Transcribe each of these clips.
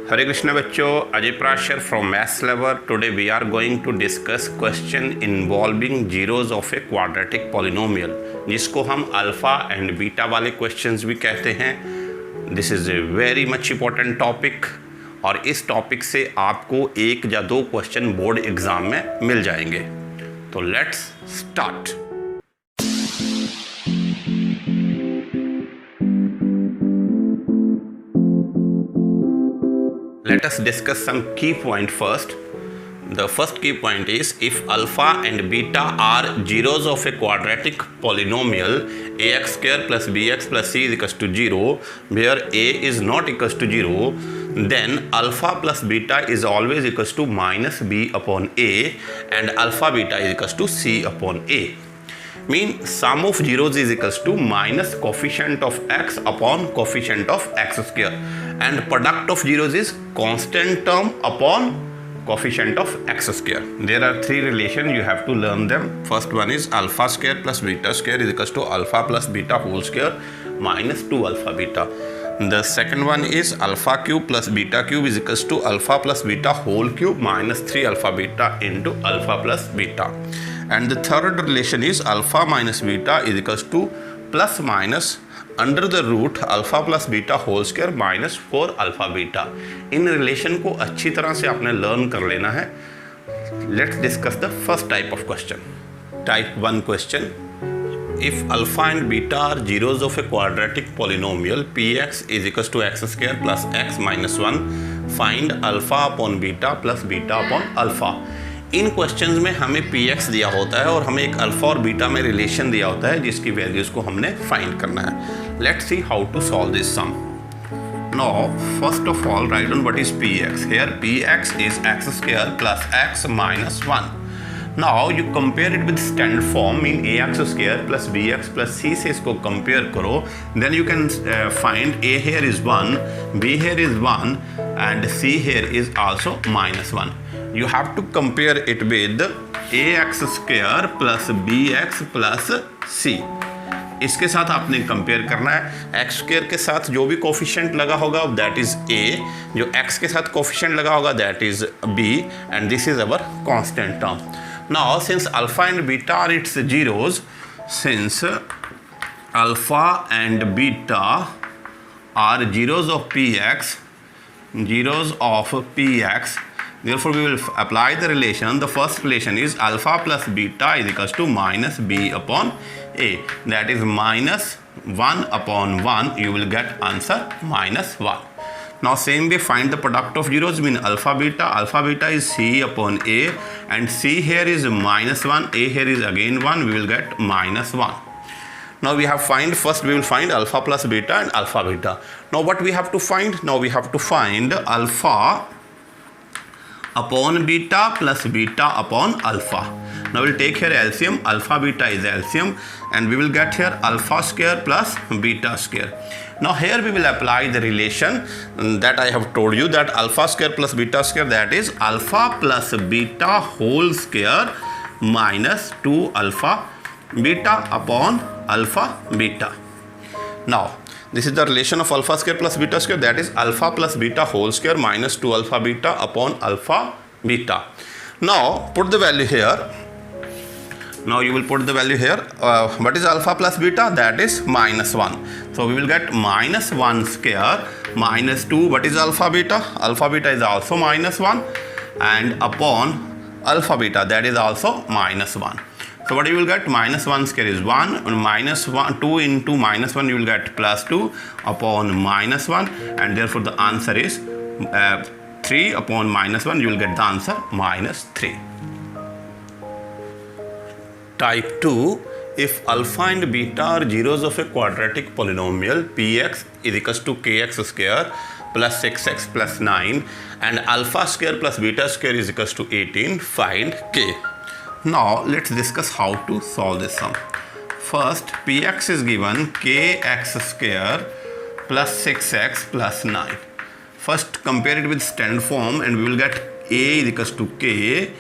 Hare Krishna बच्चों, Ajay Prashar from Maths Lover. Today we are going to discuss question involving zeros of a quadratic polynomial, जिसको हम alpha and beta वाले questions भी कहते हैं. This is a very much important topic और इस topic से आपको एक या दो क्वेश्चन बोर्ड एग्जाम में मिल जाएंगे. तो let's start. Let us discuss some key point first. The first key point is if alpha and beta are zeros of a quadratic polynomial ax square plus bx plus c is equals to 0, where a is not equals to 0, then alpha plus beta is always equals to minus b upon a and alpha beta is equals to c upon a. Mean sum of zeros is equals to minus coefficient of x upon coefficient of x square, and product of zeros is constant term upon coefficient of x square. There are three relations, you have to learn them. First one is alpha square plus beta square is equals to alpha plus beta whole square minus 2 alpha beta. The second one is alpha cube plus beta cube is equals to alpha plus beta whole cube minus 3 alpha beta into alpha plus beta. And the third relation is alpha minus beta is equals to plus minus under the root alpha plus beta whole square minus 4 alpha beta. In relation को अच्छी तरह से आपने learn कर लेना है. Let's discuss the first type of question. Type 1 question. If alpha and beta are zeros of a quadratic polynomial px is equals to x square plus x minus 1, find alpha upon beta plus beta upon alpha. In questions में हमें px दिया होता है और हमें एक alpha और beta में रिलेशन दिया होता है जिसकी वैल्यूज़ को हमने फाइंड करना है. Let's see how to solve this sum. Now first of all write down what is px. Here px is x square plus x minus 1. Now you compare it with standard form mean ax square plus bx plus c से इसको कंपेयर करो. Then you can find a here is 1, b here is 1 and c here is also minus 1. You have to compare it with ax square plus bx plus c. इसके साथ आपने compare करना है. x square के साथ जो भी coefficient लगा होगा दैट इज a, जो x के साथ कोफिशिएंट लगा होगा that is b, and this is our constant term. Now since alpha and beta are its zeros, since alpha and beta are zeros of px, therefore we will apply the relation. The first relation is alpha plus beta is equals to minus b upon a, that is minus 1 upon 1. You will get answer minus 1. Now same way find the product of zeros mean alpha beta is c upon a and c here is minus 1, a here is again 1, we will get minus 1. Now we have first we will find alpha plus beta and alpha beta. Now what we have to find? Now we have to find alpha upon beta plus beta upon alpha. Now we'll take here LCM. Alpha beta is LCM and we will get here alpha square plus beta square. Now here we will apply the relation that I have told you, that alpha square plus beta square, that is alpha plus beta whole square minus 2 alpha beta upon alpha beta. Now this is the relation of alpha square plus beta square, that is alpha plus beta whole square minus 2 alpha beta upon alpha beta. Now put the value here. Now you will put the value here. What is alpha plus beta? That is minus 1. So we will get minus 1 square minus 2. What is alpha beta? Alpha beta is also minus 1 and upon alpha beta, that is also minus 1. So what you will get? Minus 1 square is 1 and minus 1, 2 into minus 1 you will get plus 2 upon minus 1, and therefore the answer is 3 upon minus 1, you will get the answer minus 3. Type 2. If alpha and beta are zeros of a quadratic polynomial px is equals to kx square plus 6x plus 9 and alpha square plus beta square is equals to 18, find k. Now let's discuss how to solve this sum. First px is given kx square plus 6x plus 9. First compare it with standard form and we will get a is equals to k,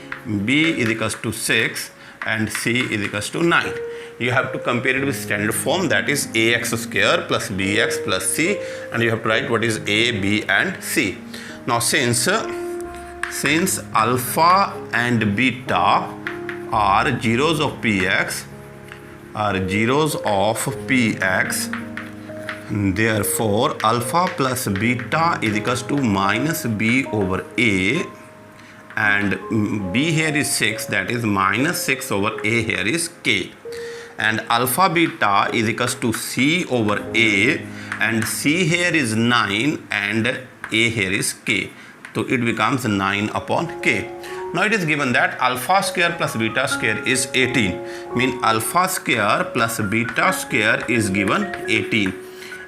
b is equals to 6 and c is equals to 9. You have to compare it with standard form, that is ax square plus bx plus c, and you have to write what is a, b and c. Now since alpha and beta are zeros of px, therefore alpha plus beta is equals to minus b over a, and b here is 6, that is minus 6 over a here is k, and alpha beta is equals to c over a, and c here is 9 and a here is k, so it becomes 9 upon k. Now it is given that alpha square plus beta square is 18, mean alpha square plus beta square is given 18,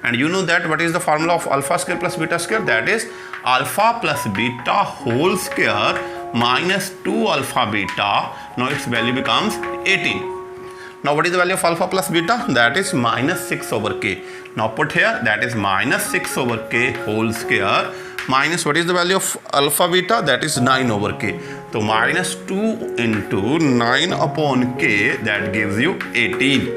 and you know that what is the formula of alpha square plus beta square? That is alpha plus beta whole square minus 2 alpha beta. Now its value becomes 18. Now what is the value of alpha plus beta? That is minus 6 over k. Now put here, that is minus 6 over k whole square minus what is the value of alpha beta? That is 9 over k. So minus 2 into 9 upon k, that gives you 18.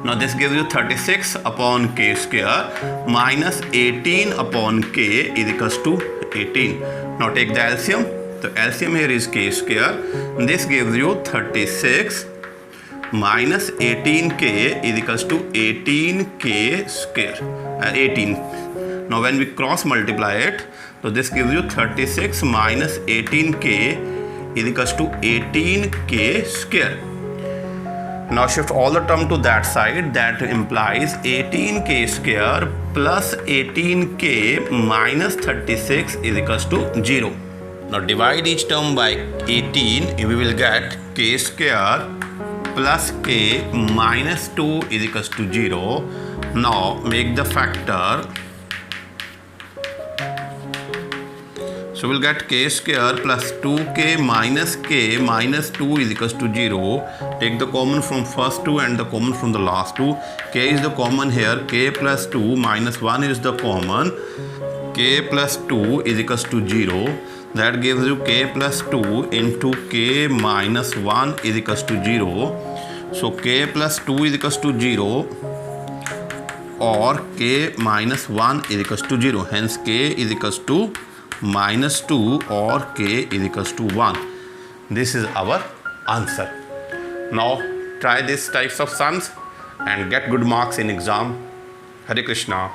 Now this gives you 36 upon k square minus 18 upon k is equals to 18. Now take the LCM. The LCM here is k square. This gives you 36 minus 18k is equals to 18k square. 18. Now when we cross multiply it, so this gives you 36 minus 18k is equals to 18k square. Now shift all the term to that side, that implies 18k square plus 18k minus 36 is equals to 0. Now divide each term by 18, we will get k square plus k minus 2 is equals to 0. Now make the factor. So we'll get k square plus 2k minus k minus 2 is equals to 0. Take the common from first two and the common from the last two. K is the common here. K plus 2 minus 1 is the common. K plus 2 is equals to 0. That gives you k plus 2 into k minus 1 is equals to 0. So k plus 2 is equals to 0 or k minus 1 is equals to 0. Hence k is equals to minus 2 or k is equals to 1. This is our answer. Now try these types of sums and get good marks in exam. Hare Krishna.